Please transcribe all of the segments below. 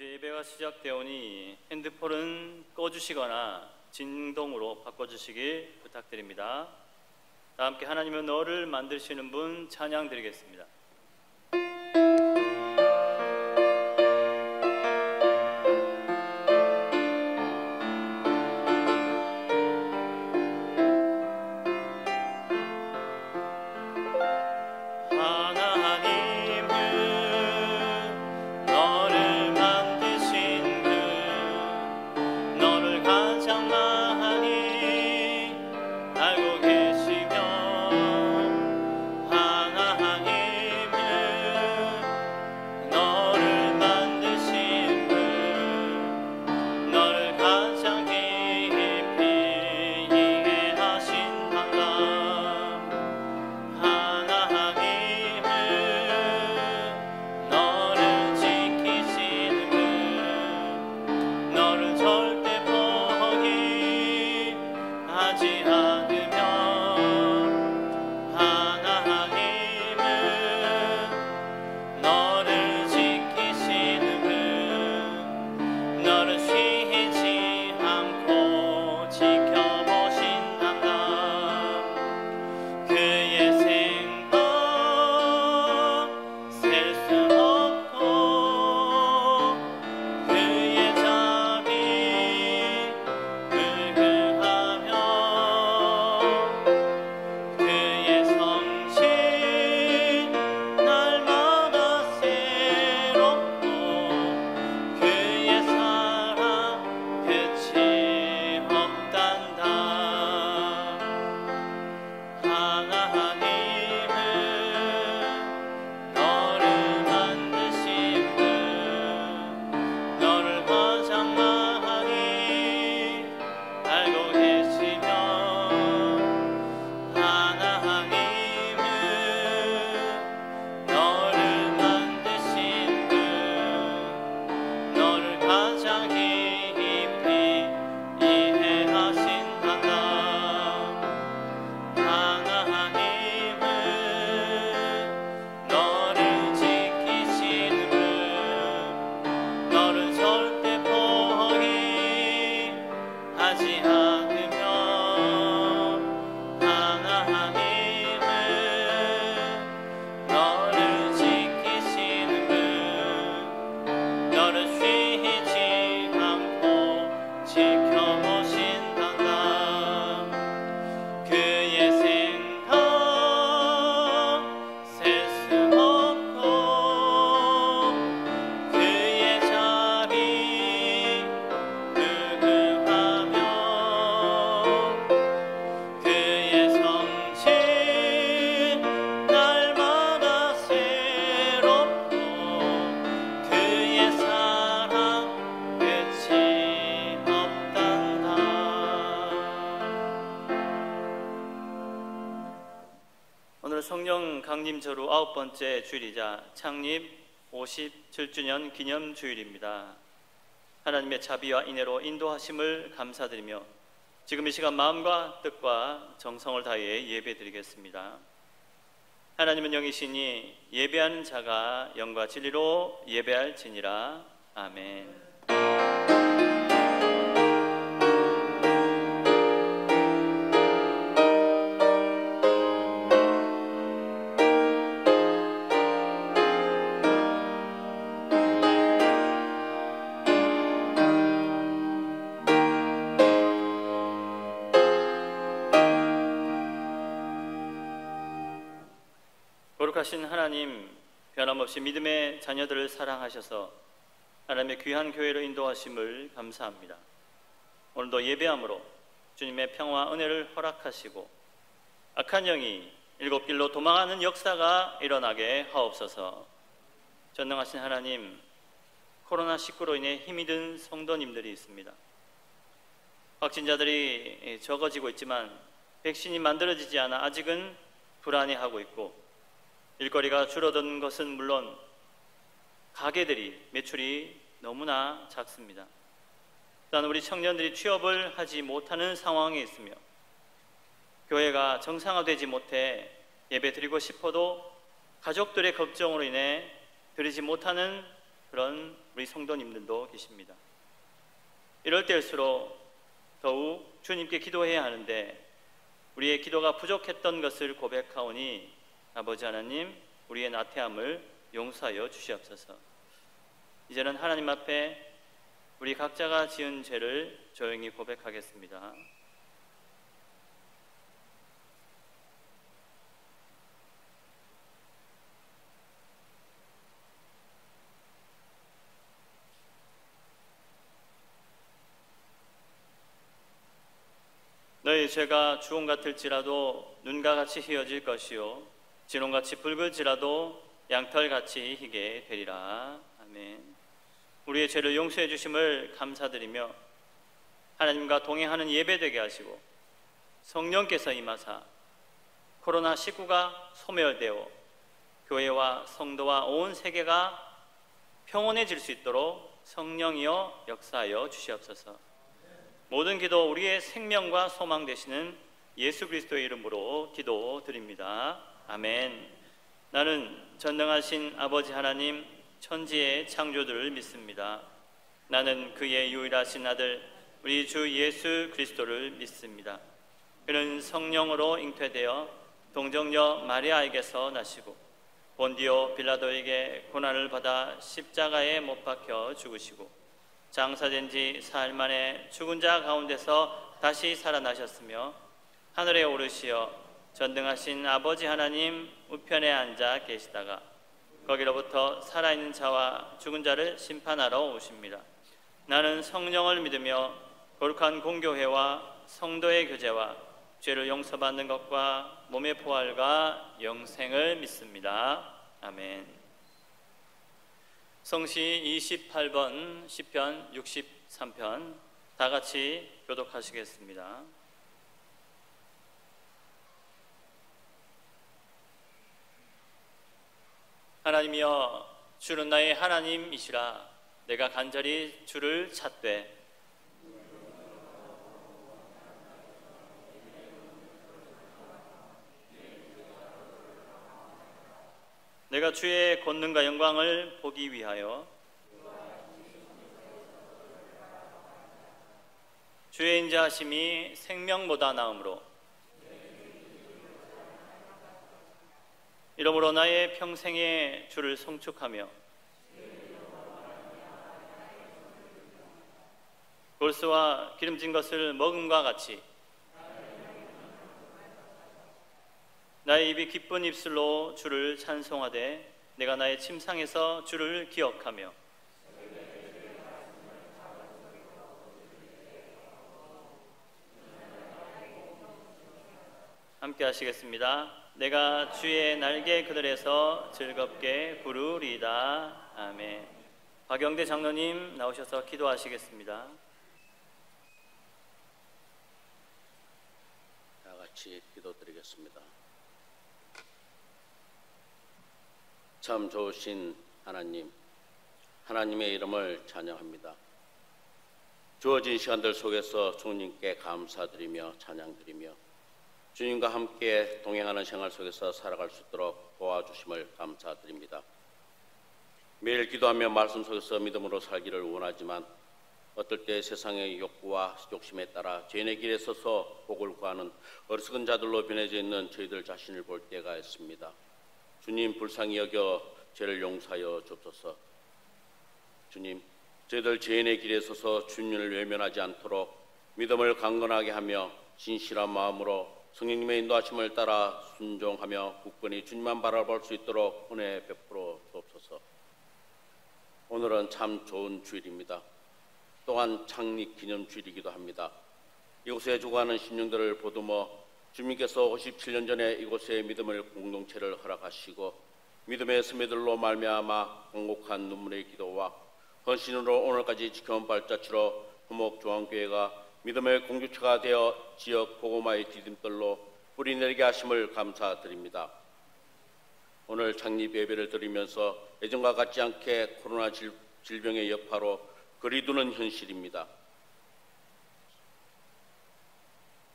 이제 예배가 시작되오니 핸드폰은 꺼주시거나 진동으로 바꿔주시길 부탁드립니다. 다 함께 하나님은 너를 만드시는 분 찬양 드리겠습니다. 성령 강림절후 9번째 주일이자 창립 57주년 기념 주일입니다. 하나님의 자비와 인애로 인도하심을 감사드리며 지금 이 시간 마음과 뜻과 정성을 다해 예배드리겠습니다. 하나님은 영이시니 예배하는 자가 영과 진리로 예배할지니라. 아멘. 거룩하신 하나님, 변함없이 믿음의 자녀들을 사랑하셔서 하나님의 귀한 교회로 인도하심을 감사합니다. 오늘도 예배함으로 주님의 평화와 은혜를 허락하시고 악한 영이 일곱 길로 도망하는 역사가 일어나게 하옵소서. 전능하신 하나님, 코로나19로 인해 힘이 든 성도님들이 있습니다. 확진자들이 적어지고 있지만 백신이 만들어지지 않아 아직은 불안해하고 있고, 일거리가 줄어든 것은 물론 가게들이 매출이 너무나 작습니다. 또한 우리 청년들이 취업을 하지 못하는 상황에 있으며 교회가 정상화되지 못해 예배 드리고 싶어도 가족들의 걱정으로 인해 드리지 못하는 그런 우리 성도님들도 계십니다. 이럴 때일수록 더욱 주님께 기도해야 하는데 우리의 기도가 부족했던 것을 고백하오니 아버지 하나님, 우리의 나태함을 용서하여 주시옵소서. 이제는 하나님 앞에 우리 각자가 지은 죄를 조용히 고백하겠습니다. 너희 죄가 주홍 같을지라도 눈과 같이 희어질 것이요 진홍같이 붉을지라도 양털같이 희게 되리라. 아멘. 우리의 죄를 용서해 주심을 감사드리며 하나님과 동행하는 예배되게 하시고 성령께서 임하사 코로나19가 소멸되어 교회와 성도와 온 세계가 평온해질 수 있도록 성령이여 역사하여 주시옵소서. 모든 기도 우리의 생명과 소망 되시는 예수 그리스도의 이름으로 기도드립니다. 아멘. 나는 전능하신 아버지 하나님 천지의 창조주를 믿습니다. 나는 그의 유일하신 아들 우리 주 예수 그리스도를 믿습니다. 그는 성령으로 잉태되어 동정녀 마리아에게서 나시고 본디오 빌라도에게 고난을 받아 십자가에 못 박혀 죽으시고 장사된 지 사흘 만에 죽은 자 가운데서 다시 살아나셨으며 하늘에 오르시어 전능하신 아버지 하나님 우편에 앉아 계시다가 거기로부터 살아있는 자와 죽은 자를 심판하러 오십니다. 나는 성령을 믿으며 거룩한 공교회와 성도의 교제와 죄를 용서받는 것과 몸의 부활과 영생을 믿습니다. 아멘. 성시 28번 시편 63편 다 같이 교독하시겠습니다. 하나님이여 주는 나의 하나님이시라. 내가 간절히 주를 찾되 내가 주의 권능과 영광을 보기 위하여 주의 인자하심이 생명보다 나음으로 이러므로 나의 평생에 주를 송축하며 골수와 기름진 것을 먹음과 같이 나의 입이 기쁜 입술로 주를 찬송하되 내가 나의 침상에서 주를 기억하며 함께 하시겠습니다. 내가 주의 날개 그늘에서 즐겁게 부르리이다. 아멘. 박영대 장로님 나오셔서 기도하시겠습니다. 다 같이 기도드리겠습니다. 참 좋으신 하나님, 하나님의 이름을 찬양합니다. 주어진 시간들 속에서 주님께 감사드리며 찬양드리며 주님과 함께 동행하는 생활 속에서 살아갈 수 있도록 도와주심을 감사드립니다. 매일 기도하며 말씀 속에서 믿음으로 살기를 원하지만 어떨 때 세상의 욕구와 욕심에 따라 죄인의 길에 서서 복을 구하는 어리석은 자들로 변해져 있는 저희들 자신을 볼 때가 있습니다. 주님 불쌍히 여겨 죄를 용서하여 주옵소서. 주님, 저희들 죄인의 길에 서서 주님을 외면하지 않도록 믿음을 강건하게 하며 진실한 마음으로 성령님의 인도하심을 따라 순종하며 굳건히 주님만 바라볼 수 있도록 은혜 베풀어 주옵소서. 오늘은 참 좋은 주일입니다. 또한 창립 기념 주일이기도 합니다. 이곳에 죽어가는 심령들을 보듬어 주님께서 57년 전에 이곳에 믿음의 공동체를 허락하시고 믿음의 스매들로 말미암아 공곡한 눈물의 기도와 헌신으로 오늘까지 지켜온 발자취로 토목중앙교회가 믿음의 공동체가 되어 지역 복음화의 디딤돌로 뿌리 내리게 하심을 감사드립니다. 오늘 창립 예배를 드리면서 예전과 같지 않게 코로나 질병의 여파로 거리두는 현실입니다.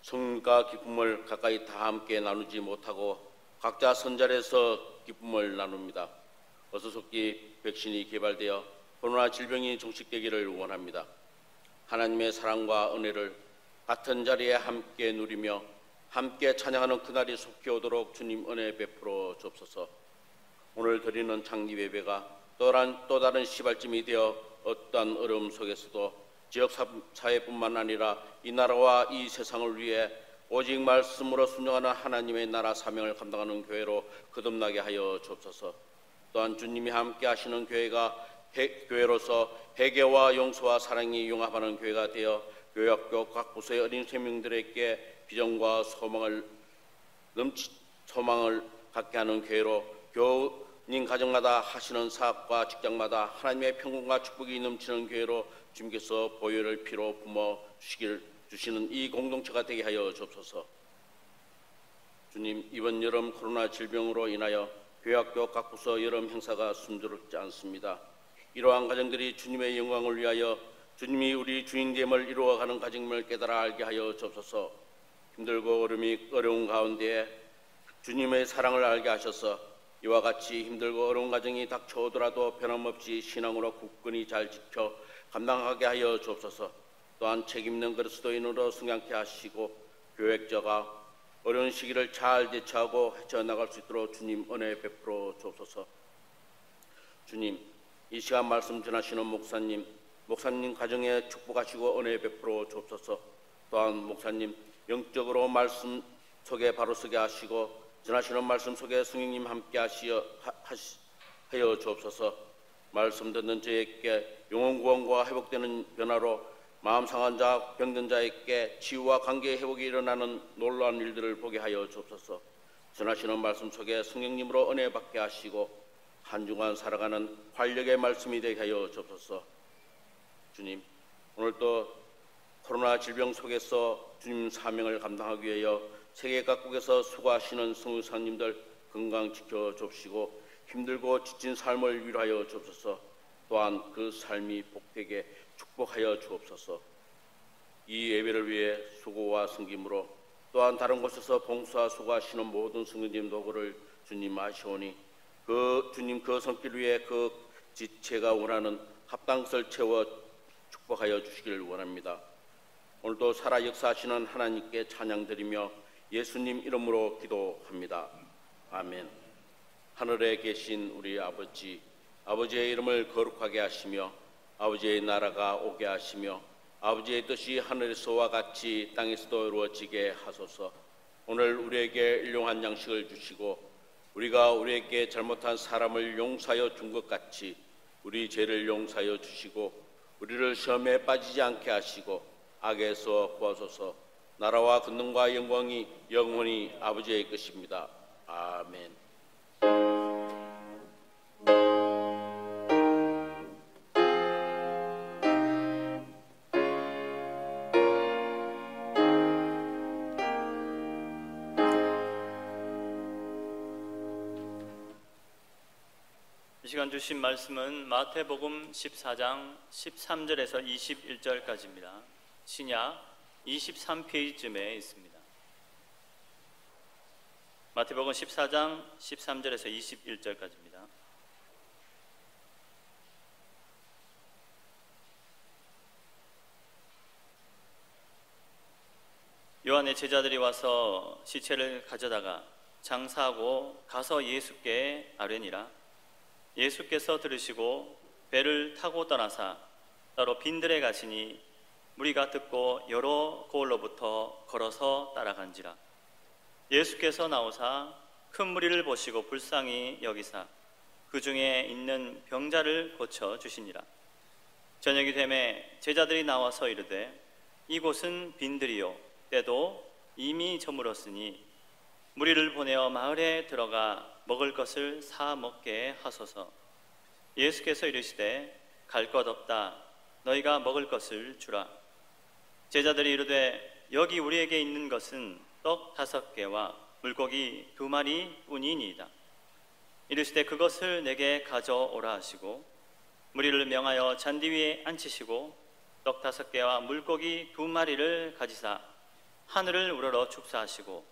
성과 기쁨을 가까이 다 함께 나누지 못하고 각자 선자리에서 기쁨을 나눕니다. 어서속히 백신이 개발되어 코로나 질병이 종식되기를 원합니다. 하나님의 사랑과 은혜를 같은 자리에 함께 누리며 함께 찬양하는 그날이 속히 오도록 주님 은혜 베풀어 주옵소서. 오늘 드리는 창립 예배가 또 다른 시발점이 되어 어떠한 어려움 속에서도 지역 사회뿐만 아니라 이 나라와 이 세상을 위해 오직 말씀으로 순종하는 하나님의 나라 사명을 감당하는 교회로 거듭나게 하여 주옵소서. 또한 주님이 함께 하시는 교회로서 회개와 용서와 사랑이 융합하는 교회가 되어 교회학교 각 부서의 어린 생명들에게 비전과 소망을 갖게 하는 교회로 교우님 가정마다 하시는 사업과 직장마다 하나님의 평강과 축복이 넘치는 교회로 주님께서 보혈을 피로 품어 주시는 이 공동체가 되게 하여 주옵소서. 주님, 이번 여름 코로나 질병으로 인하여 교회학교 각 부서 여름 행사가 순조롭지 않습니다. 이러한 가정들이 주님의 영광을 위하여 주님이 우리 주인됨을 이루어가는 가정임을 깨달아 알게 하여 주옵소서. 힘들고 어려운 가운데 주님의 사랑을 알게 하셔서 이와 같이 힘들고 어려운 가정이 닥쳐오더라도 변함없이 신앙으로 굳건히 잘 지켜 감당하게 하여 주옵소서. 또한 책임있는 그리스도인으로 승량케 하시고 교역자가 어려운 시기를 잘 대처하고 헤쳐나갈 수 있도록 주님 은혜 베풀어 주옵소서. 주님, 이 시간 말씀 전하시는 목사님 가정에 축복하시고 은혜 베풀어 주옵소서. 또한 목사님 영적으로 말씀 속에 바로 서게 하시고 전하시는 말씀 속에 성령님 함께 하여 주옵소서. 말씀 듣는 저에게 영혼 구원과 회복되는 변화로 마음 상한 자, 병든 자에게 치유와 관계 회복이 일어나는 놀라운 일들을 보게 하여 주옵소서. 전하시는 말씀 속에 성령님으로 은혜 받게 하시고 한 주간 살아가는 활력의 말씀이 되게 하여 주옵소서. 주님, 오늘도 코로나 질병 속에서 주님 사명을 감당하기 위하여 세계 각국에서 수고하시는 선교사님들 건강 지켜 주옵시고 힘들고 지친 삶을 위로하여 주옵소서. 또한 그 삶이 복되게 축복하여 주옵소서. 이 예배를 위해 수고와 섬김으로 또한 다른 곳에서 봉사와 수고하시는 모든 성도님 도구를 주님 아시오니 주님 그 손길 위에 그 지체가 원하는 합당것을 채워 축복하여 주시기를 원합니다. 오늘도 살아 역사하시는 하나님께 찬양드리며 예수님 이름으로 기도합니다. 아멘. 하늘에 계신 우리 아버지의 이름을 거룩하게 하시며 아버지의 나라가 오게 하시며 아버지의 뜻이 하늘에서와 같이 땅에서도 이루어지게 하소서. 오늘 우리에게 일용할 양식을 주시고 우리가 우리에게 잘못한 사람을 용서하여 준 것 같이 우리 죄를 용서하여 주시고 우리를 시험에 빠지지 않게 하시고 악에서 구하소서. 나라와 권능과 영광이 영원히 아버지의 것입니다. 아멘. 이 시간 주신 말씀은 마태복음 14장 13절에서 21절까지입니다. 신약 23페이지쯤에 있습니다. 마태복음 14장 13절에서 21절까지입니다. 요한의 제자들이 와서 시체를 가져다가 장사하고 가서 예수께 아뢰니라. 예수께서 들으시고 배를 타고 떠나사 따로 빈들에 가시니 무리가 듣고 여러 고을로부터 걸어서 따라간지라. 예수께서 나오사 큰 무리를 보시고 불쌍히 여기사 그 중에 있는 병자를 고쳐 주시니라. 저녁이 되매 제자들이 나와서 이르되 이곳은 빈들이요 때도 이미 저물었으니 무리를 보내어 마을에 들어가 먹을 것을 사 먹게 하소서. 예수께서 이르시되 갈 것 없다. 너희가 먹을 것을 주라. 제자들이 이르되 여기 우리에게 있는 것은 떡 5개와 물고기 2마리 뿐이니이다. 이르시되 그것을 내게 가져오라 하시고 무리를 명하여 잔디 위에 앉히시고 떡 5개와 물고기 2마리를 가지사 하늘을 우러러 축사하시고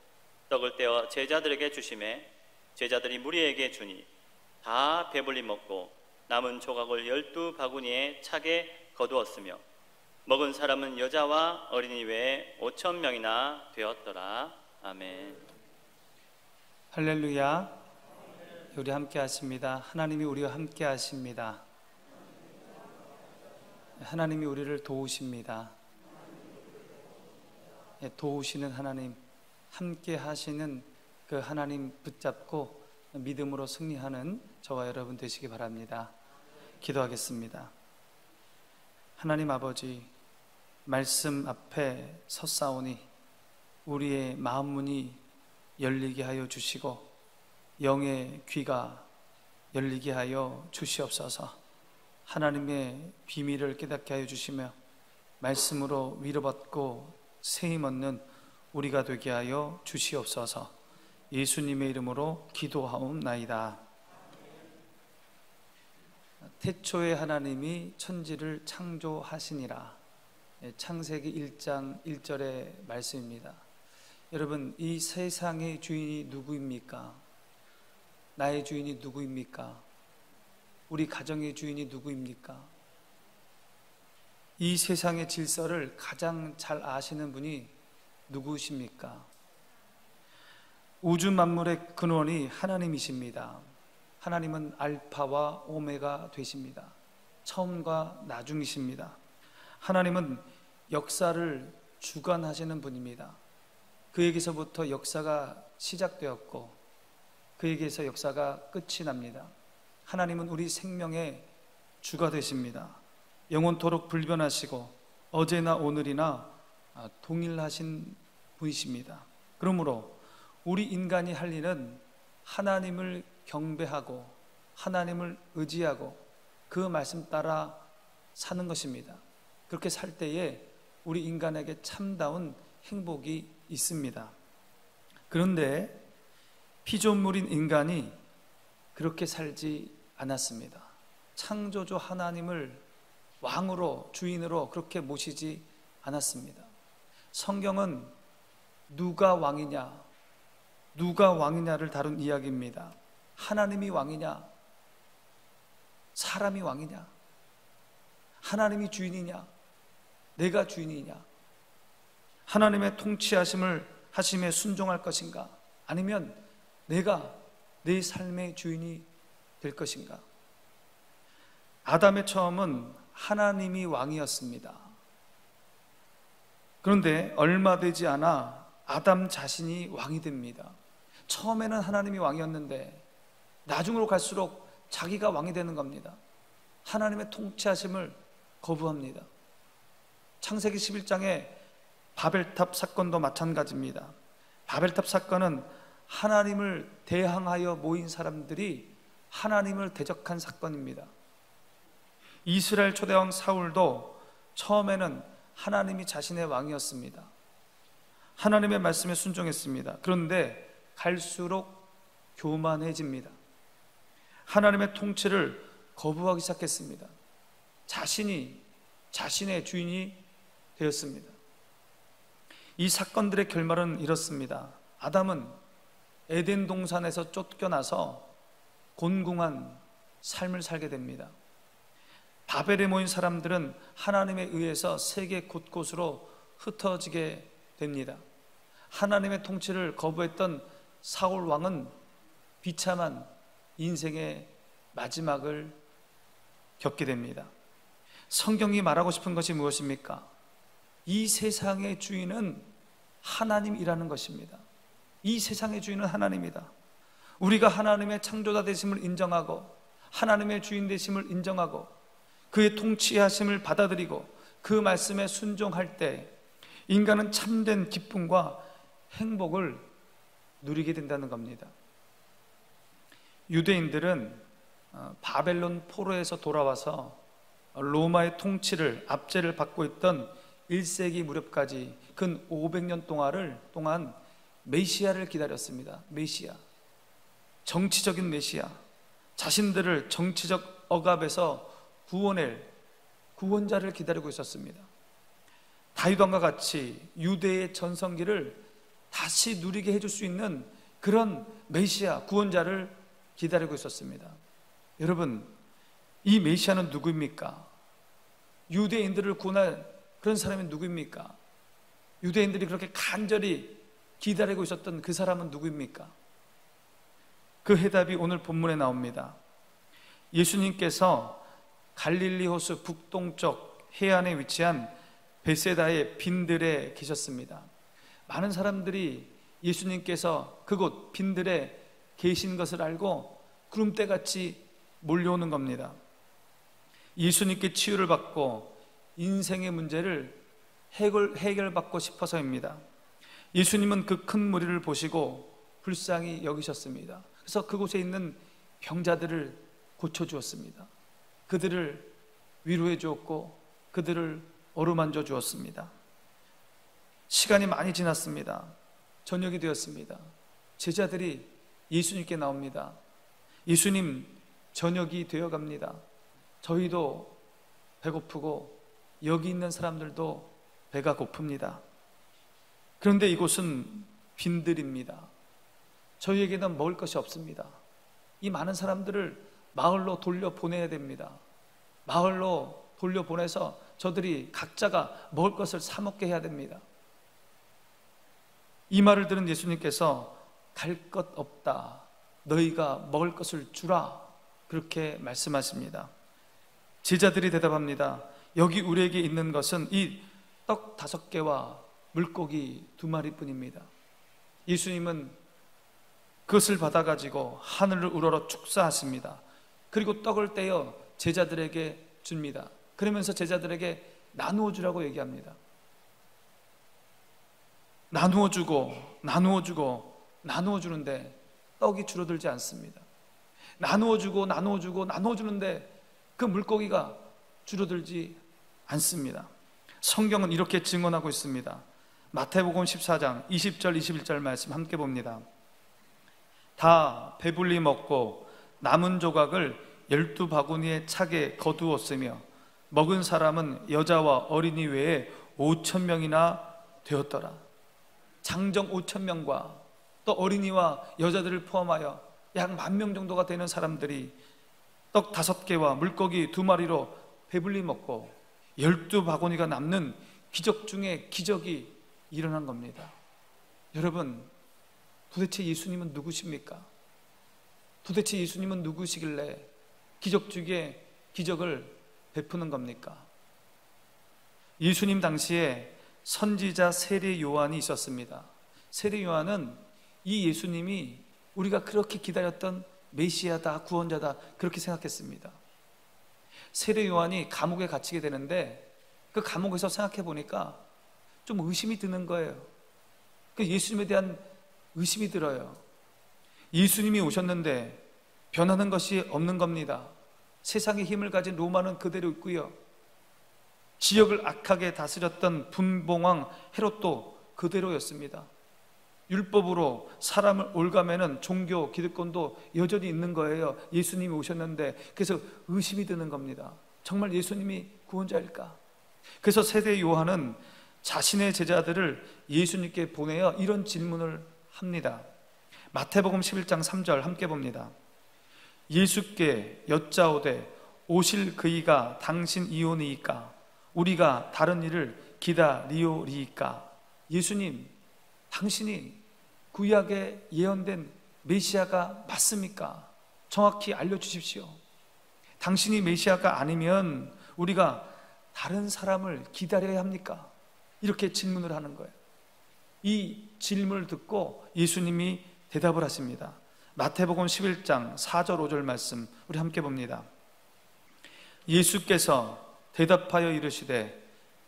떡을 떼어 제자들에게 주시매 제자들이 무리에게 주니 다 배불리 먹고 남은 조각을 12바구니에 차게 거두었으며 먹은 사람은 여자와 어린이 외에 5,000명이나 되었더라. 아멘. 할렐루야. 우리 함께 하십니다. 하나님이 우리와 함께 하십니다. 하나님이 우리를 도우십니다. 도우시는 하나님, 함께 하시는 그 하나님 붙잡고 믿음으로 승리하는 저와 여러분 되시기 바랍니다. 기도하겠습니다. 하나님 아버지, 말씀 앞에 섰사오니 우리의 마음 문이 열리게 하여 주시고 영의 귀가 열리게 하여 주시옵소서. 하나님의 비밀을 깨닫게 하여 주시며 말씀으로 위로받고 세임 얻는 우리가 되게 하여 주시옵소서. 예수님의 이름으로 기도하옵나이다. 태초에 하나님이 천지를 창조하시니라. 창세기 1장 1절의 말씀입니다. 여러분, 이 세상의 주인이 누구입니까? 나의 주인이 누구입니까? 우리 가정의 주인이 누구입니까? 이 세상의 질서를 가장 잘 아시는 분이 누구십니까? 우주 만물의 근원이 하나님이십니다. 하나님은 알파와 오메가 되십니다. 처음과 나중이십니다. 하나님은 역사를 주관하시는 분입니다. 그에게서부터 역사가 시작되었고 그에게서 역사가 끝이 납니다. 하나님은 우리 생명의 주가 되십니다. 영원토록 불변하시고 어제나 오늘이나 동일하신 분이십니다. 그러므로 우리 인간이 할 일은 하나님을 경배하고 하나님을 의지하고 그 말씀 따라 사는 것입니다. 그렇게 살 때에 우리 인간에게 참다운 행복이 있습니다. 그런데 피조물인 인간이 그렇게 살지 않았습니다. 창조주 하나님을 왕으로, 주인으로 그렇게 모시지 않았습니다. 성경은 누가 왕이냐를 다룬 이야기입니다. 하나님이 왕이냐, 사람이 왕이냐, 하나님이 주인이냐, 내가 주인이냐, 하나님의 통치하심에 순종할 것인가, 아니면 내가 내 삶의 주인이 될 것인가. 아담의 처음은 하나님이 왕이었습니다. 그런데 얼마 되지 않아 아담 자신이 왕이 됩니다. 처음에는 하나님이 왕이었는데 나중으로 갈수록 자기가 왕이 되는 겁니다. 하나님의 통치하심을 거부합니다. 창세기 11장의 바벨탑 사건도 마찬가지입니다. 바벨탑 사건은 하나님을 대항하여 모인 사람들이 하나님을 대적한 사건입니다. 이스라엘 초대왕 사울도 처음에는 하나님이 자신의 왕이었습니다. 하나님의 말씀에 순종했습니다. 그런데 갈수록 교만해집니다. 하나님의 통치를 거부하기 시작했습니다. 자신이 자신의 주인이 되었습니다. 이 사건들의 결말은 이렇습니다. 아담은 에덴 동산에서 쫓겨나서 곤궁한 삶을 살게 됩니다. 바벨에 모인 사람들은 하나님에 의해서 세계 곳곳으로 흩어지게 됩니다. 하나님의 통치를 거부했던 사울 왕은 비참한 인생의 마지막을 겪게 됩니다. 성경이 말하고 싶은 것이 무엇입니까? 이 세상의 주인은 하나님이라는 것입니다. 이 세상의 주인은 하나님이다. 우리가 하나님의 창조자 되심을 인정하고 하나님의 주인 되심을 인정하고 그의 통치하심을 받아들이고 그 말씀에 순종할 때 인간은 참된 기쁨과 행복을 누리게 된다는 겁니다. 유대인들은 바벨론 포로에서 돌아와서 로마의 통치를 압제를 받고 있던 1세기 무렵까지 근 500년 동안 메시아를 기다렸습니다. 메시아, 정치적인 메시아, 자신들을 정치적 억압에서 구원할 구원자를 기다리고 있었습니다. 다윗왕과 같이 유대의 전성기를 다시 누리게 해줄 수 있는 그런 메시아, 구원자를 기다리고 있었습니다. 여러분, 이 메시아는 누구입니까? 유대인들을 구원할 그런 사람이 누구입니까? 유대인들이 그렇게 간절히 기다리고 있었던 그 사람은 누구입니까? 그 해답이 오늘 본문에 나옵니다. 예수님께서 갈릴리 호수 북동쪽 해안에 위치한 베세다의 빈들에 계셨습니다. 많은 사람들이 예수님께서 그곳 빈들에 계신 것을 알고 구름대같이 몰려오는 겁니다. 예수님께 치유를 받고 인생의 문제를 해결받고 싶어서입니다. 예수님은 그 큰 무리를 보시고 불쌍히 여기셨습니다. 그래서 그곳에 있는 병자들을 고쳐주었습니다. 그들을 위로해 주었고 그들을 어루만져 주었습니다. 시간이 많이 지났습니다. 저녁이 되었습니다. 제자들이 예수님께 나옵니다. 예수님, 저녁이 되어갑니다. 저희도 배고프고 여기 있는 사람들도 배가 고픕니다. 그런데 이곳은 빈들입니다. 저희에게는 먹을 것이 없습니다. 이 많은 사람들을 마을로 돌려보내야 됩니다. 마을로 돌려보내서 저들이 각자가 먹을 것을 사 먹게 해야 됩니다. 이 말을 들은 예수님께서 갈 것 없다. 너희가 먹을 것을 주라. 그렇게 말씀하십니다. 제자들이 대답합니다. 여기 우리에게 있는 것은 이 떡 5개와 물고기 2마리뿐입니다. 예수님은 그것을 받아가지고 하늘을 우러러 축사하십니다. 그리고 떡을 떼어 제자들에게 줍니다. 그러면서 제자들에게 나누어 주라고 얘기합니다. 나누어 주고 나누어 주고 나누어 주는데 떡이 줄어들지 않습니다. 나누어 주고 나누어 주고 나누어 주는데 그 물고기가 줄어들지 않습니다. 성경은 이렇게 증언하고 있습니다. 마태복음 14장 20절 21절 말씀 함께 봅니다. 다 배불리 먹고 남은 조각을 12바구니에 차게 거두었으며 먹은 사람은 여자와 어린이 외에 5,000명이나 되었더라. 장정 5,000명과 또 어린이와 여자들을 포함하여 약 10,000명 정도가 되는 사람들이 떡 5개와 물고기 2마리로 배불리 먹고 12바구니가 남는 기적 중에 기적이 일어난 겁니다. 여러분, 도대체 예수님은 누구십니까? 도대체 예수님은 누구시길래 기적 중에 기적을 베푸는 겁니까? 예수님 당시에 선지자 세례 요한이 있었습니다. 세례 요한은 이 예수님이 우리가 그렇게 기다렸던 메시아다, 구원자다 그렇게 생각했습니다. 세례 요한이 감옥에 갇히게 되는데 그 감옥에서 생각해 보니까 좀 의심이 드는 거예요. 그 예수님에 대한 의심이 들어요. 예수님이 오셨는데 변하는 것이 없는 겁니다. 세상의 힘을 가진 로마는 그대로 있고요. 지역을 악하게 다스렸던 분봉왕 헤롯도 그대로였습니다. 율법으로 사람을 올가매는 종교 기득권도 여전히 있는 거예요. 예수님이 오셨는데. 그래서 의심이 드는 겁니다. 정말 예수님이 구원자일까? 그래서 세례 요한은 자신의 제자들을 예수님께 보내어 이런 질문을 합니다. 마태복음 11장 3절 함께 봅니다. 예수께 여짜오되 오실 그이가 당신 이오니이까 우리가 다른 일을 기다리오리이까. 예수님, 당신이 구약에 예언된 메시아가 맞습니까? 정확히 알려주십시오. 당신이 메시아가 아니면 우리가 다른 사람을 기다려야 합니까? 이렇게 질문을 하는 거예요. 이 질문을 듣고 예수님이 대답을 하십니다. 마태복음 11장 4절 5절 말씀 우리 함께 봅니다. 예수께서 대답하여 이르시되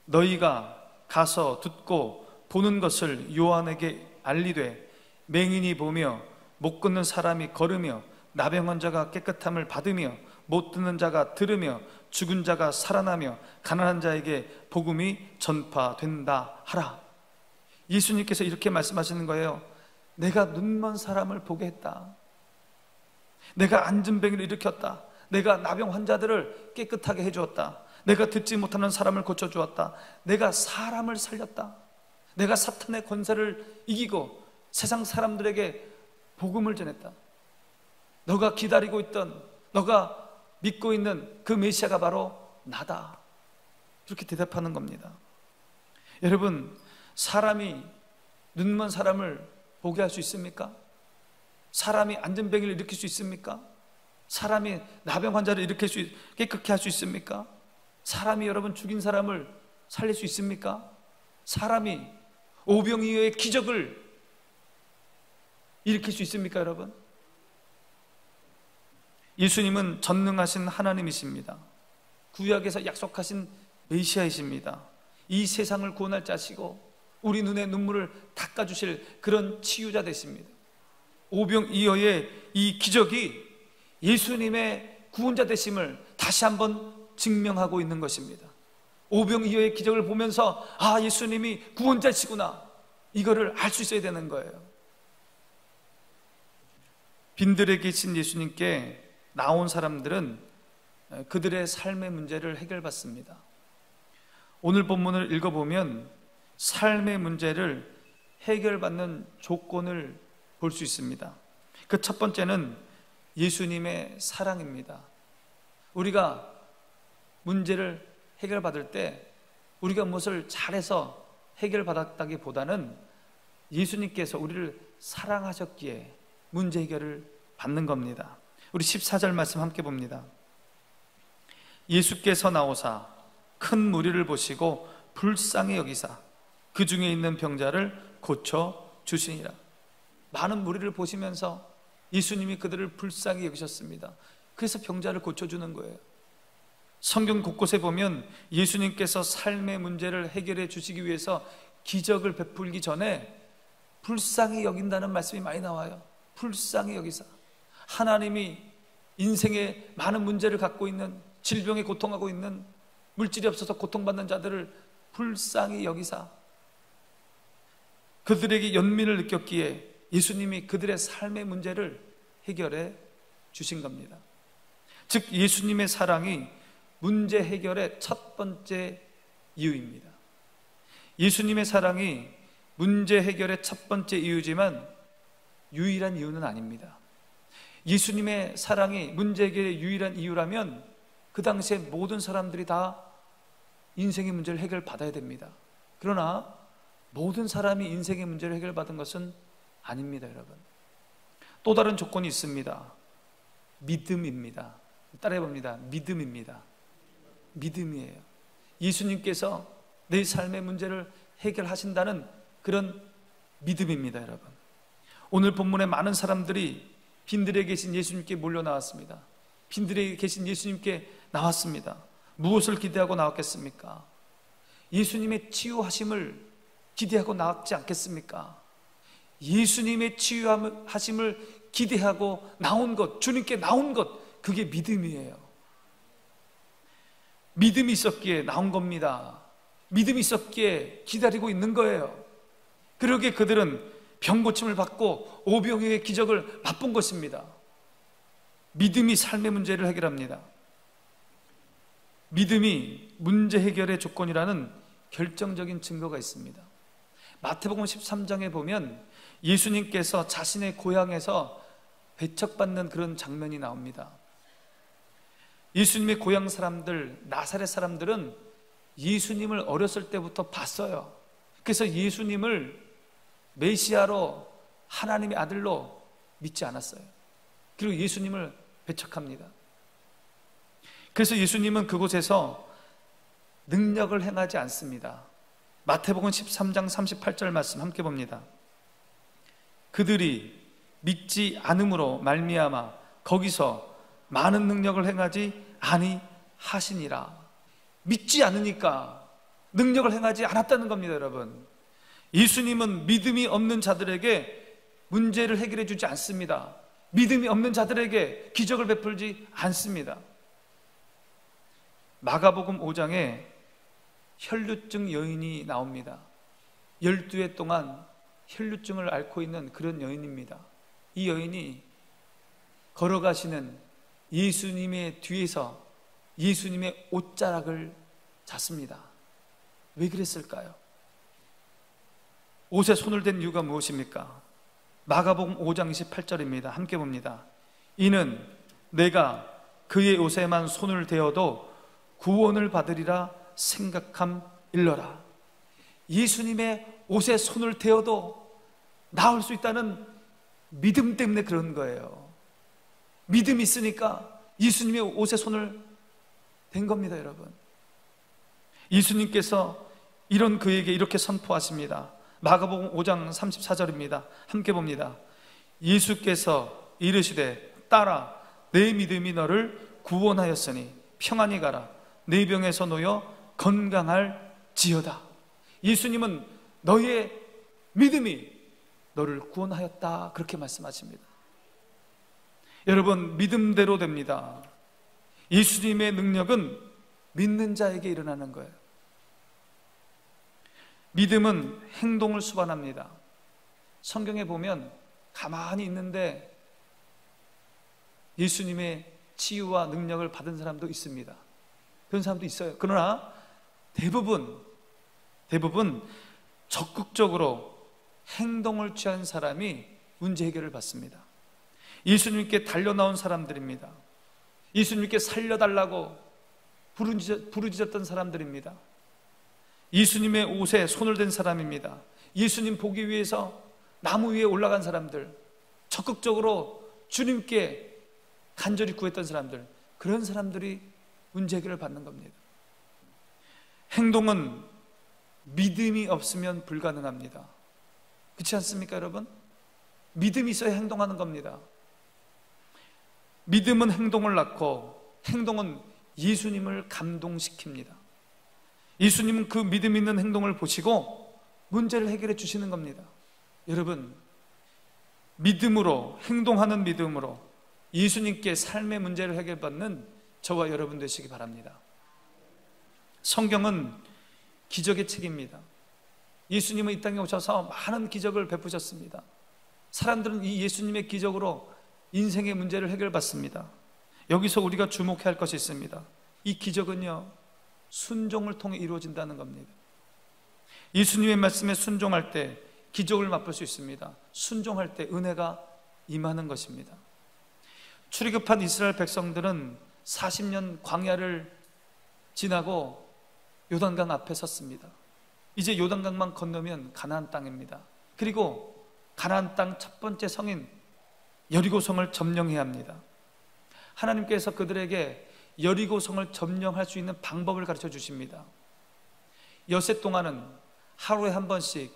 너희가 가서 듣고 보는 것을 요한에게 알리되 맹인이 보며 못 걷는 사람이 걸으며 나병 환자가 깨끗함을 받으며 못 듣는 자가 들으며 죽은 자가 살아나며 가난한 자에게 복음이 전파된다 하라. 예수님께서 이렇게 말씀하시는 거예요. 내가 눈먼 사람을 보게 했다. 내가 안진뱅이를 일으켰다. 내가 나병 환자들을 깨끗하게 해주었다. 내가 듣지 못하는 사람을 고쳐주었다. 내가 사람을 살렸다. 내가 사탄의 권세를 이기고 세상 사람들에게 복음을 전했다. 너가 기다리고 있던, 너가 믿고 있는 그 메시아가 바로 나다. 이렇게 대답하는 겁니다. 여러분, 사람이 눈먼 사람을 보게 할 수 있습니까? 사람이 안전병을 일으킬 수 있습니까? 사람이 나병 환자를 깨끗게 할 수 있습니까? 사람이 여러분 죽인 사람을 살릴 수 있습니까? 사람이 오병이어의 기적을 일으킬 수 있습니까, 여러분? 예수님은 전능하신 하나님이십니다. 구약에서 약속하신 메시아이십니다. 이 세상을 구원할 자시고 우리 눈의 눈물을 닦아주실 그런 치유자 되십니다. 오병이어의 이 기적이 예수님의 구원자 되심을 다시 한번 증명하고 있는 것입니다. 오병이어의 기적을 보면서 아, 예수님이 구원자시구나, 이거를 알 수 있어야 되는 거예요. 빈들에 계신 예수님께 나온 사람들은 그들의 삶의 문제를 해결받습니다. 오늘 본문을 읽어보면 삶의 문제를 해결받는 조건을 볼 수 있습니다. 그 첫 번째는 예수님의 사랑입니다. 우리가 문제를 해결받을 때 우리가 무엇을 잘해서 해결받았다기보다는 예수님께서 우리를 사랑하셨기에 문제 해결을 받는 겁니다. 우리 14절 말씀 함께 봅니다. 예수께서 나오사 큰 무리를 보시고 불쌍히 여기사 그 중에 있는 병자를 고쳐 주시니라. 많은 무리를 보시면서 예수님이 그들을 불쌍히 여기셨습니다. 그래서 병자를 고쳐주는 거예요. 성경 곳곳에 보면 예수님께서 삶의 문제를 해결해 주시기 위해서 기적을 베풀기 전에 불쌍히 여긴다는 말씀이 많이 나와요. 불쌍히 여기사. 하나님이 인생에 많은 문제를 갖고 있는, 질병에 고통하고 있는, 물질이 없어서 고통받는 자들을 불쌍히 여기사 그들에게 연민을 느꼈기에 예수님이 그들의 삶의 문제를 해결해 주신 겁니다. 즉 예수님의 사랑이 문제 해결의 첫 번째 이유입니다. 예수님의 사랑이 문제 해결의 첫 번째 이유지만 유일한 이유는 아닙니다. 예수님의 사랑이 문제 해결의 유일한 이유라면 그 당시에 모든 사람들이 다 인생의 문제를 해결받아야 됩니다. 그러나 모든 사람이 인생의 문제를 해결받은 것은 아닙니다, 여러분. 또 다른 조건이 있습니다. 믿음입니다. 따라해봅니다. 믿음입니다. 믿음이에요. 예수님께서 내 삶의 문제를 해결하신다는 그런 믿음입니다, 여러분. 오늘 본문에 많은 사람들이 빈들에 계신 예수님께 몰려 나왔습니다. 빈들에 계신 예수님께 나왔습니다. 무엇을 기대하고 나왔겠습니까? 예수님의 치유하심을 기대하고 나왔지 않겠습니까? 예수님의 치유하심을 기대하고 나온 것, 주님께 나온 것, 그게 믿음이에요. 믿음이 있었기에 나온 겁니다. 믿음이 있었기에 기다리고 있는 거예요. 그러기에 그들은 병고침을 받고 오병이어의 기적을 맛본 것입니다. 믿음이 삶의 문제를 해결합니다. 믿음이 문제 해결의 조건이라는 결정적인 증거가 있습니다. 마태복음 13장에 보면 예수님께서 자신의 고향에서 배척받는 그런 장면이 나옵니다. 예수님의 고향 사람들, 나사렛 사람들은 예수님을 어렸을 때부터 봤어요. 그래서 예수님을 메시아로, 하나님의 아들로 믿지 않았어요. 그리고 예수님을 배척합니다. 그래서 예수님은 그곳에서 능력을 행하지 않습니다. 마태복음 13장 38절 말씀 함께 봅니다. 그들이 믿지 않음으로 말미암아 거기서 많은 능력을 행하지 아니하시니라. 믿지 않으니까 능력을 행하지 않았다는 겁니다, 여러분. 예수님은 믿음이 없는 자들에게 문제를 해결해 주지 않습니다. 믿음이 없는 자들에게 기적을 베풀지 않습니다. 마가복음 5장에 혈루증 여인이 나옵니다. 12해 동안 혈루증을 앓고 있는 그런 여인입니다. 이 여인이 걸어가시는 예수님의 뒤에서 예수님의 옷자락을 잡습니다. 왜 그랬을까요? 옷에 손을 댄 이유가 무엇입니까? 마가복음 5장 28절입니다. 함께 봅니다. 이는 내가 그의 옷에만 손을 대어도 구원을 받으리라 생각함 일러라. 예수님의 옷에 손을 대어도 나올 수 있다는 믿음 때문에 그런 거예요. 믿음이 있으니까 예수님의 옷에 손을 댄 겁니다, 여러분. 예수님께서 이런 그에게 이렇게 선포하십니다. 마가복음 5장 34절입니다. 함께 봅니다. 예수께서 이르시되 딸아 내 믿음이 너를 구원하였으니 평안히 가라. 내 병에서 놓여 건강할지어다. 예수님은 너의 믿음이 너를 구원하였다, 그렇게 말씀하십니다. 여러분, 믿음대로 됩니다. 예수님의 능력은 믿는 자에게 일어나는 거예요. 믿음은 행동을 수반합니다. 성경에 보면 가만히 있는데 예수님의 치유와 능력을 받은 사람도 있습니다. 그런 사람도 있어요. 그러나 대부분 적극적으로 행동을 취한 사람이 문제 해결을 받습니다. 예수님께 달려나온 사람들입니다. 예수님께 살려달라고 부르짖었던 사람들입니다. 예수님의 옷에 손을 댄 사람입니다. 예수님 보기 위해서 나무 위에 올라간 사람들, 적극적으로 주님께 간절히 구했던 사람들, 그런 사람들이 문제 해결을 받는 겁니다. 행동은 믿음이 없으면 불가능합니다. 그렇지 않습니까, 여러분? 믿음이 있어야 행동하는 겁니다. 믿음은 행동을 낳고 행동은 예수님을 감동시킵니다. 예수님은 그 믿음 있는 행동을 보시고 문제를 해결해 주시는 겁니다. 여러분, 믿음으로, 행동하는 믿음으로 예수님께 삶의 문제를 해결받는 저와 여러분 되시기 바랍니다. 성경은 기적의 책입니다. 예수님은 이 땅에 오셔서 많은 기적을 베푸셨습니다. 사람들은 이 예수님의 기적으로 인생의 문제를 해결받습니다. 여기서 우리가 주목해야 할 것이 있습니다. 이 기적은요, 순종을 통해 이루어진다는 겁니다. 예수님의 말씀에 순종할 때 기적을 맛볼 수 있습니다. 순종할 때 은혜가 임하는 것입니다. 출애굽한 이스라엘 백성들은 40년 광야를 지나고 요단강 앞에 섰습니다. 이제 요단강만 건너면 가나안 땅입니다. 그리고 가나안 땅 첫 번째 성인 여리고성을 점령해야 합니다. 하나님께서 그들에게 여리고성을 점령할 수 있는 방법을 가르쳐 주십니다. 엿새 동안은 하루에 한 번씩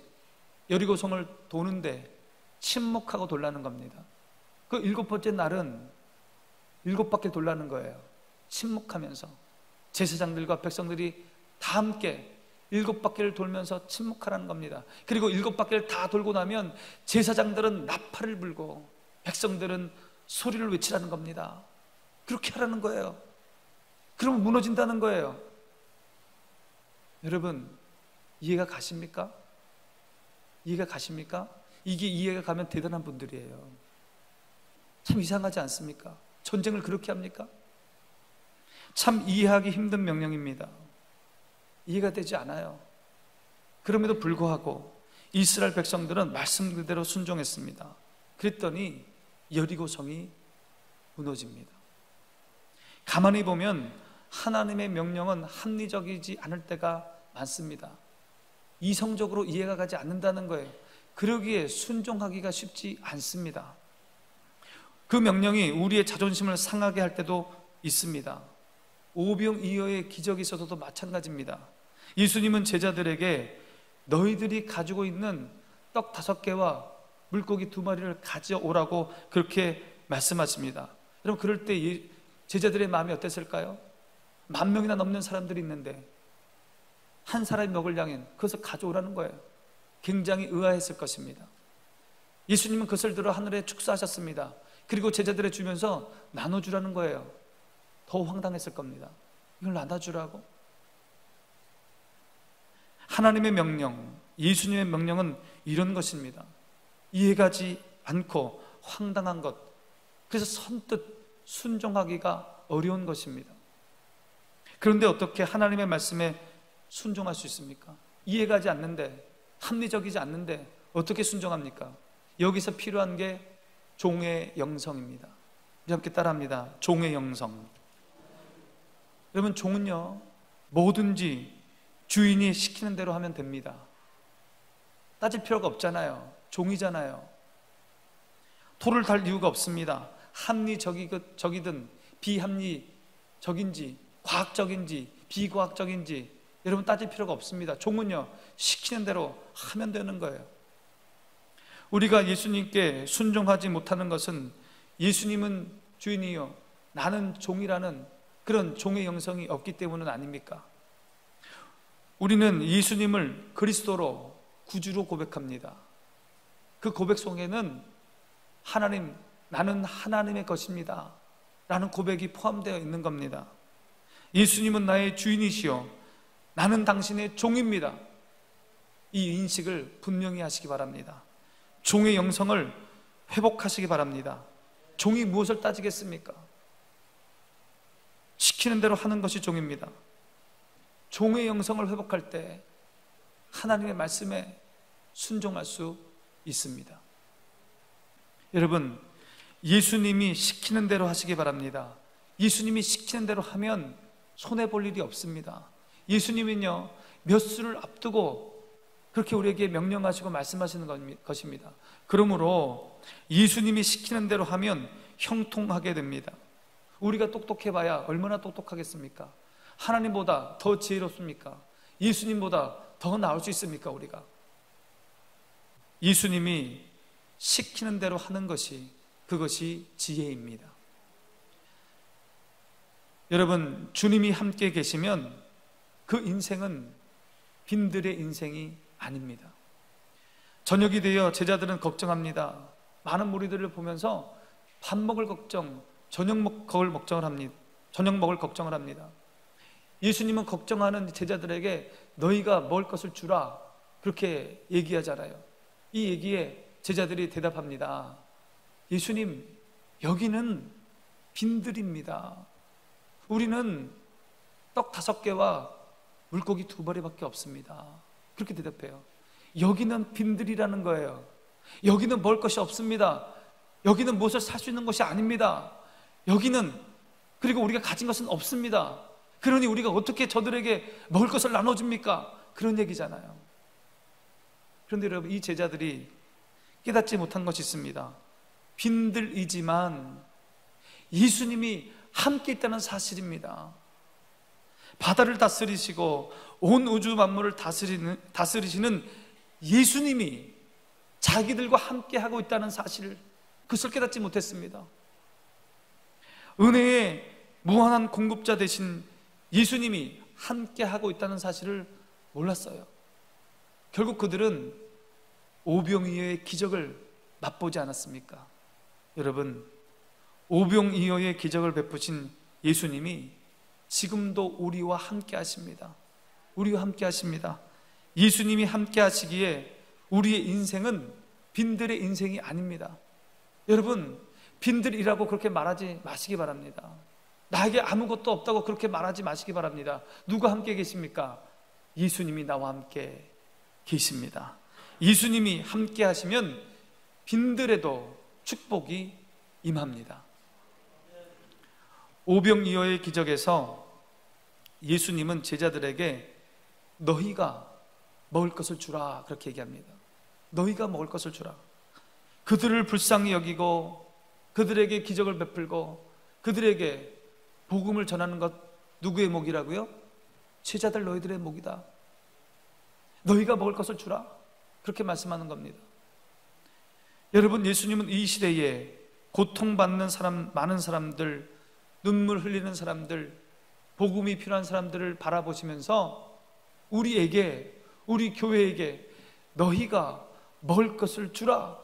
여리고성을 도는데 침묵하고 돌라는 겁니다. 그 7번째 날은 7바퀴 돌라는 거예요. 침묵하면서 제사장들과 백성들이 다 함께 7바퀴를 돌면서 침묵하라는 겁니다. 그리고 7바퀴를 다 돌고 나면 제사장들은 나팔을 불고 백성들은 소리를 외치라는 겁니다. 그렇게 하라는 거예요. 그러면 무너진다는 거예요. 여러분, 이해가 가십니까? 이해가 가십니까? 이게 이해가 가면 대단한 분들이에요. 참 이상하지 않습니까? 전쟁을 그렇게 합니까? 참 이해하기 힘든 명령입니다. 이해가 되지 않아요. 그럼에도 불구하고 이스라엘 백성들은 말씀 그대로 순종했습니다. 그랬더니 여리고성이 무너집니다. 가만히 보면 하나님의 명령은 합리적이지 않을 때가 많습니다. 이성적으로 이해가 가지 않는다는 거예요. 그러기에 순종하기가 쉽지 않습니다. 그 명령이 우리의 자존심을 상하게 할 때도 있습니다. 오병이어의 기적이 있어서도 마찬가지입니다. 예수님은 제자들에게 너희들이 가지고 있는 떡 5개와 물고기 2마리를 가져오라고 그렇게 말씀하십니다. 여러분, 그럴 때 제자들의 마음이 어땠을까요? 10,000명이나 넘는 사람들이 있는데 한 사람이 먹을 양인 그것을 가져오라는 거예요. 굉장히 의아했을 것입니다. 예수님은 그것을 들어 하늘에 축사하셨습니다. 그리고 제자들에 주면서 나눠주라는 거예요. 더 황당했을 겁니다. 이걸 나눠주라고? 하나님의 명령, 예수님의 명령은 이런 것입니다. 이해가지 않고 황당한 것, 그래서 선뜻 순종하기가 어려운 것입니다. 그런데 어떻게 하나님의 말씀에 순종할 수 있습니까? 이해가지 않는데, 합리적이지 않는데 어떻게 순종합니까? 여기서 필요한 게 종의 영성입니다. 우리 함께 따라합니다. 종의 영성. 여러분, 종은요, 뭐든지 주인이 시키는 대로 하면 됩니다. 따질 필요가 없잖아요. 종이잖아요. 토를 달 이유가 없습니다. 합리적이든 비합리적인지 과학적인지 비과학적인지 여러분 따질 필요가 없습니다. 종은요, 시키는 대로 하면 되는 거예요. 우리가 예수님께 순종하지 못하는 것은 예수님은 주인이요 나는 종이라는 그런 종의 영성이 없기 때문은 아닙니까? 우리는 예수님을 그리스도로 구주로 고백합니다. 그 고백 속에는 하나님, 나는 하나님의 것입니다 라는 고백이 포함되어 있는 겁니다. 예수님은 나의 주인이시요 나는 당신의 종입니다. 이 인식을 분명히 하시기 바랍니다. 종의 영성을 회복하시기 바랍니다. 종이 무엇을 따지겠습니까? 시키는 대로 하는 것이 종입니다. 종의 영성을 회복할 때 하나님의 말씀에 순종할 수 있습니다. 여러분, 예수님이 시키는 대로 하시기 바랍니다. 예수님이 시키는 대로 하면 손해볼 일이 없습니다. 예수님은요, 몇 수를 앞두고 그렇게 우리에게 명령하시고 말씀하시는 것입니다. 그러므로 예수님이 시키는 대로 하면 형통하게 됩니다. 우리가 똑똑해봐야 얼마나 똑똑하겠습니까? 하나님보다 더 지혜롭습니까? 예수님보다 더 나을 수 있습니까? 우리가 예수님이 시키는 대로 하는 것이 그것이 지혜입니다. 여러분, 주님이 함께 계시면 그 인생은 빈들의 인생이 아닙니다. 저녁이 되어 제자들은 걱정합니다. 많은 무리들을 보면서 밥 먹을 걱정, 저녁 먹을 걱정을 합니다. 예수님은 걱정하는 제자들에게 너희가 먹을 것을 주라 그렇게 얘기하잖아요. 이 얘기에 제자들이 대답합니다. 예수님, 여기는 빈들입니다. 우리는 떡 5개와 물고기 2마리밖에 없습니다. 그렇게 대답해요. 여기는 빈들이라는 거예요. 여기는 먹을 것이 없습니다. 여기는 무엇을 살 수 있는 것이 아닙니다. 여기는, 그리고 우리가 가진 것은 없습니다. 그러니 우리가 어떻게 저들에게 먹을 것을 나눠줍니까? 그런 얘기잖아요. 그런데 여러분, 이 제자들이 깨닫지 못한 것이 있습니다. 빈들이지만 예수님이 함께 있다는 사실입니다. 바다를 다스리시고 온 우주 만물을 다스리시는 예수님이 자기들과 함께 하고 있다는 사실을, 그것을 깨닫지 못했습니다. 은혜의 무한한 공급자 되신 예수님이 함께 하고 있다는 사실을 몰랐어요. 결국 그들은 오병이어의 기적을 맛보지 않았습니까? 여러분, 오병이어의 기적을 베푸신 예수님이 지금도 우리와 함께 하십니다. 우리와 함께 하십니다. 예수님이 함께 하시기에 우리의 인생은 빈들의 인생이 아닙니다. 여러분, 빈들이라고 그렇게 말하지 마시기 바랍니다. 나에게 아무것도 없다고 그렇게 말하지 마시기 바랍니다. 누가 함께 계십니까? 예수님이 나와 함께 계십니다. 예수님이 함께 하시면 빈들에도 축복이 임합니다. 오병이어의 기적에서 예수님은 제자들에게 너희가 먹을 것을 주라 그렇게 얘기합니다. 너희가 먹을 것을 주라. 그들을 불쌍히 여기고 그들에게 기적을 베풀고 그들에게 복음을 전하는 것 누구의 목이라고요? 제자들 너희들의 목이다. 너희가 먹을 것을 주라 그렇게 말씀하는 겁니다. 여러분, 예수님은 이 시대에 고통받는 사람, 많은 사람들, 눈물 흘리는 사람들, 복음이 필요한 사람들을 바라보시면서 우리에게, 우리 교회에게 너희가 먹을 것을 주라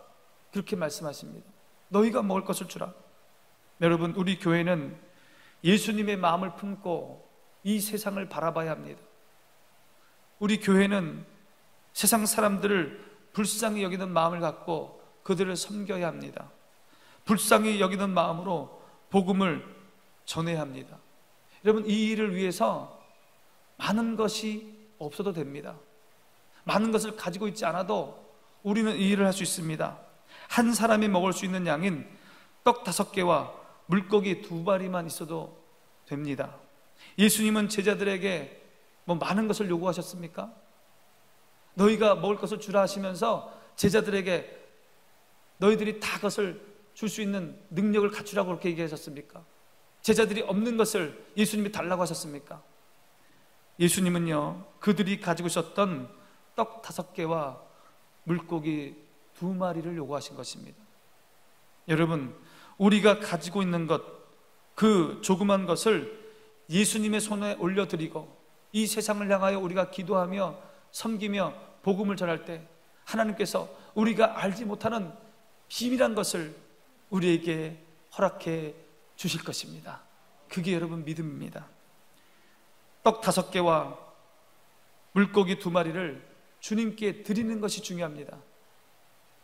그렇게 말씀하십니다. 너희가 먹을 것을 주라. 여러분, 우리 교회는 예수님의 마음을 품고 이 세상을 바라봐야 합니다. 우리 교회는 세상 사람들을 불쌍히 여기는 마음을 갖고 그들을 섬겨야 합니다. 불쌍히 여기는 마음으로 복음을 전해야 합니다. 여러분, 이 일을 위해서 많은 것이 없어도 됩니다. 많은 것을 가지고 있지 않아도 우리는 이 일을 할 수 있습니다. 한 사람이 먹을 수 있는 양인 떡 5개와 물고기 2마리만 있어도 됩니다. 예수님은 제자들에게 많은 것을 요구하셨습니까? 너희가 먹을 것을 주라 하시면서 제자들에게 너희들이 다 것을 줄 수 있는 능력을 갖추라고 그렇게 얘기하셨습니까? 제자들이 없는 것을 예수님이 달라고 하셨습니까? 예수님은요, 그들이 가지고 있었던 떡 5개와 물고기 2마리를 요구하신 것입니다. 여러분, 우리가 가지고 있는 것, 그 조그만 것을 예수님의 손에 올려드리고 이 세상을 향하여 우리가 기도하며 섬기며 복음을 전할 때 하나님께서 우리가 알지 못하는 비밀한 것을 우리에게 허락해 주실 것입니다. 그게 여러분 믿음입니다. 떡 5개와 물고기 2마리를 주님께 드리는 것이 중요합니다.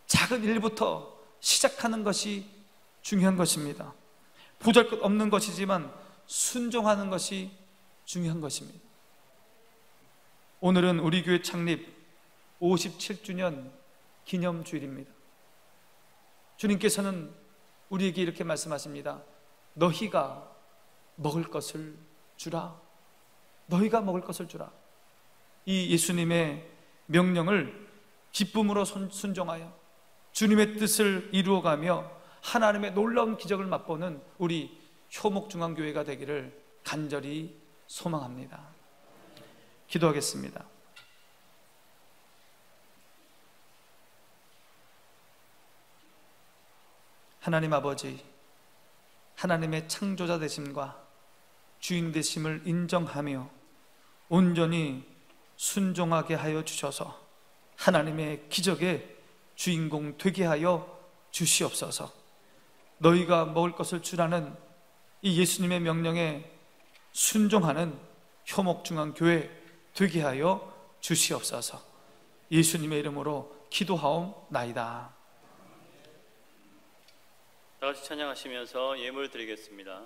작은 일부터 시작하는 것이 중요한 것입니다. 보잘것없는 것이지만 순종하는 것이 중요한 것입니다. 오늘은 우리 교회 창립 57주년 기념주일입니다. 주님께서는 우리에게 이렇게 말씀하십니다. 너희가 먹을 것을 주라. 너희가 먹을 것을 주라. 이 예수님의 명령을 기쁨으로 순종하여 주님의 뜻을 이루어가며 하나님의 놀라운 기적을 맛보는 우리 효목중앙교회가 되기를 간절히 소망합니다. 기도하겠습니다. 하나님 아버지, 하나님의 창조자 되심과 주인 되심을 인정하며 온전히 순종하게 하여 주셔서 하나님의 기적의 주인공 되게 하여 주시옵소서. 너희가 먹을 것을 주라는 이 예수님의 명령에 순종하는 효목중앙교회 되게 하여 주시옵소서. 예수님의 이름으로 기도하옵나이다. 다 같이 찬양하시면서 예물 드리겠습니다.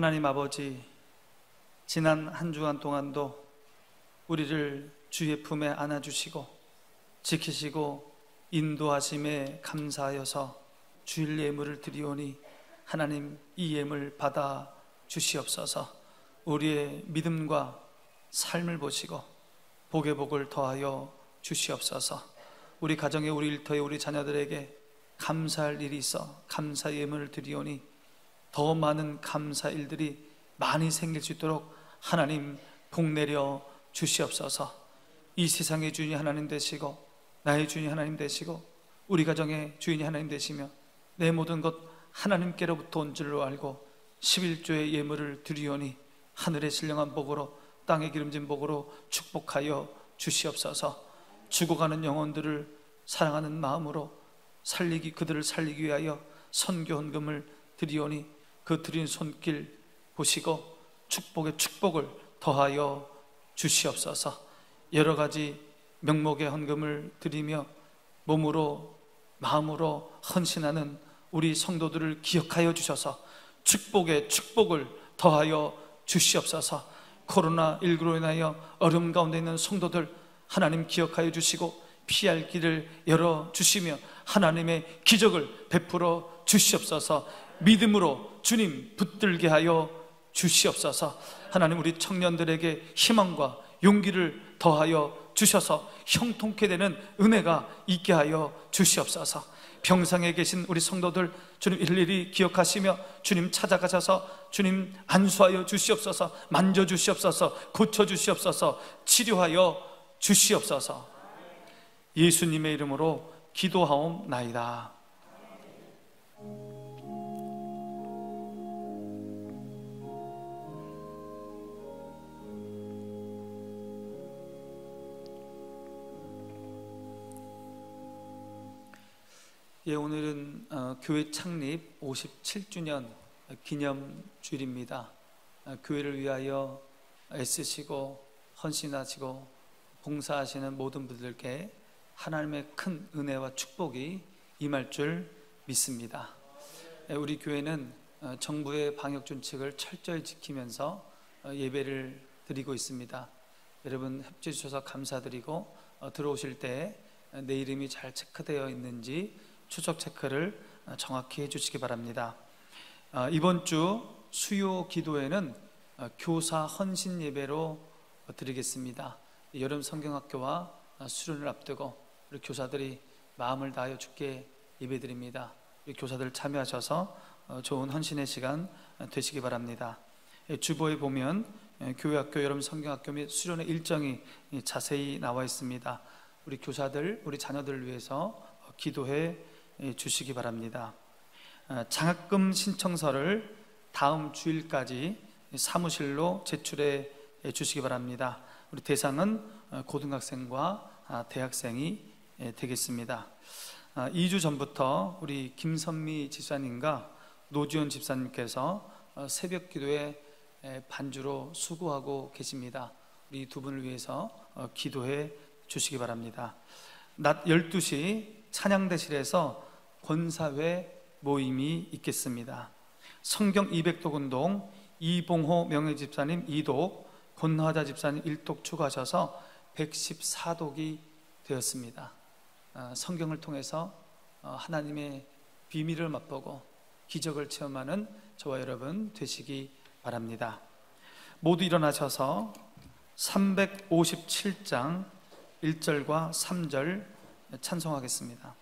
하나님 아버지, 지난 한 주간 동안도 우리를 주의 품에 안아주시고 지키시고 인도하심에 감사하여서 주일 예물을 드리오니 하나님 이 예물 받아 주시옵소서. 우리의 믿음과 삶을 보시고 복의 복을 더하여 주시옵소서. 우리 가정에, 우리 일터에, 우리 자녀들에게 감사할 일이 있어 감사 예물을 드리오니 더 많은 감사 일들이 많이 생길 수 있도록 하나님 복 내려 주시옵소서. 이 세상의 주인이 하나님 되시고 나의 주인이 하나님 되시고 우리 가정의 주인이 하나님 되시며 내 모든 것 하나님께로부터 온 줄로 알고 11조의 예물을 드리오니 하늘의 신령한 복으로 땅의 기름진 복으로 축복하여 주시옵소서. 죽어가는 영혼들을 사랑하는 마음으로 그들을 살리기 위하여 선교 헌금을 드리오니 그 드린 손길 보시고 축복의 축복을 더하여 주시옵소서. 여러 가지 명목의 헌금을 드리며 몸으로 마음으로 헌신하는 우리 성도들을 기억하여 주셔서 축복의 축복을 더하여 주시옵소서. 코로나19로 인하여 어려움 가운데 있는 성도들 하나님 기억하여 주시고 피할 길을 열어주시며 하나님의 기적을 베풀어 주시옵소서. 믿음으로 주님 붙들게 하여 주시옵소서. 하나님 우리 청년들에게 희망과 용기를 더하여 주셔서 형통케 되는 은혜가 있게 하여 주시옵소서. 병상에 계신 우리 성도들 주님 일일이 기억하시며 주님 찾아가셔서 주님 안수하여 주시옵소서. 만져주시옵소서. 고쳐주시옵소서. 치료하여 주시옵소서. 예수님의 이름으로 기도하옵나이다. 예, 오늘은 교회 창립 57주년 기념주일입니다. 교회를 위하여 애쓰시고 헌신하시고 봉사하시는 모든 분들께 하나님의 큰 은혜와 축복이 임할 줄 믿습니다. 우리 교회는 정부의 방역준칙을 철저히 지키면서 예배를 드리고 있습니다. 여러분 협조해 주셔서 감사드리고 들어오실 때 내 이름이 잘 체크되어 있는지 추적 체크를 정확히 해주시기 바랍니다. 이번 주 수요 기도회는 교사 헌신 예배로 드리겠습니다. 여름 성경학교와 수련을 앞두고 우리 교사들이 마음을 다하여 주께 예배드립니다. 우리 교사들 참여하셔서 좋은 헌신의 시간 되시기 바랍니다. 주보에 보면 교회학교, 여름 성경학교 및 수련의 일정이 자세히 나와 있습니다. 우리 교사들, 우리 자녀들을 위해서 기도해 주시기 바랍니다. 장학금 신청서를 다음 주일까지 사무실로 제출해 주시기 바랍니다. 우리 대상은 고등학생과 대학생이 되겠습니다. 2주 전부터 우리 김선미 집사님과 노지원 집사님께서 새벽 기도에 반주로 수고하고 계십니다. 우리 두 분을 위해서 기도해 주시기 바랍니다. 낮 12시 찬양대실에서 권사회 모임이 있겠습니다. 성경 200독 운동 이봉호 명예집사님 2독, 권화자 집사님 1독 추가하셔서 114독이 되었습니다. 성경을 통해서 하나님의 비밀을 맛보고 기적을 체험하는 저와 여러분 되시기 바랍니다. 모두 일어나셔서 357장 1절과 3절 찬송하겠습니다.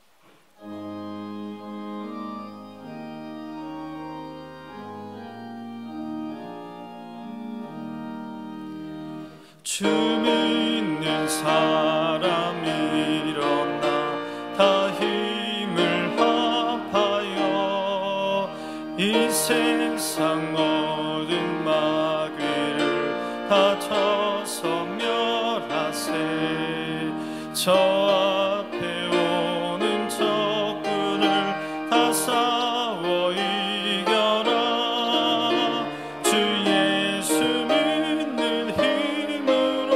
주 믿는 사람이 일어나 다 힘을 합하여 이 세상 모든 마귀를 다 쳐서 멸하세. 저 앞에 오는 적군을 다 싸워 이겨라. 주 예수 믿는 힘으로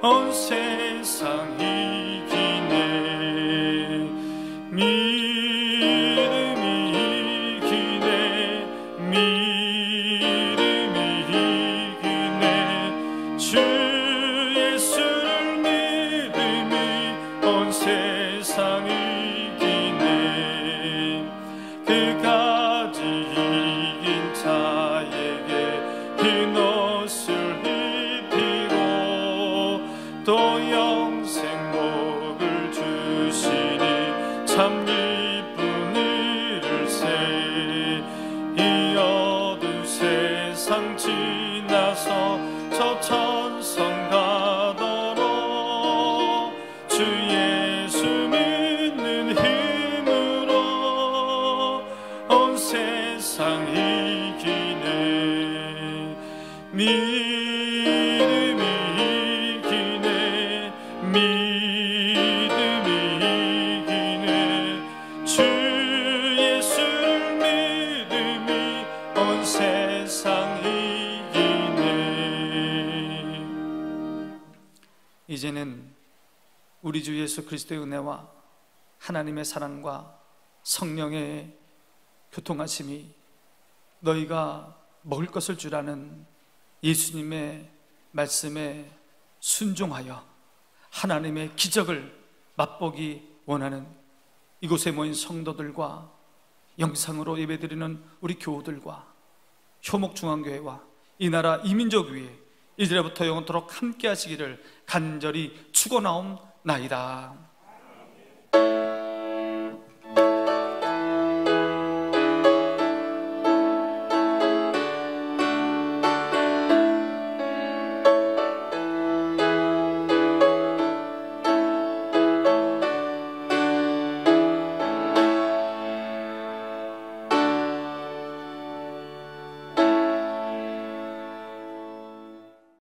온 세상 이기네. 믿음이 이기네. 믿음이 이기네. 주 예수를 믿으면 세상 이기네. 믿음이 이기네. 믿음이 이기네. 주 예수를 믿음이 온 세상 이기네. 이제는 우리 주 예수 그리스도의 은혜와 하나님의 사랑과 성령의 교통하심이 너희가 먹을 것을 주라는 예수님의 말씀에 순종하여 하나님의 기적을 맛보기 원하는 이곳에 모인 성도들과 영상으로 예배드리는 우리 교우들과 효목중앙교회와 이 나라 이민족 위에 이제부터 영원토록 함께 하시기를 간절히 축원하옵나이다.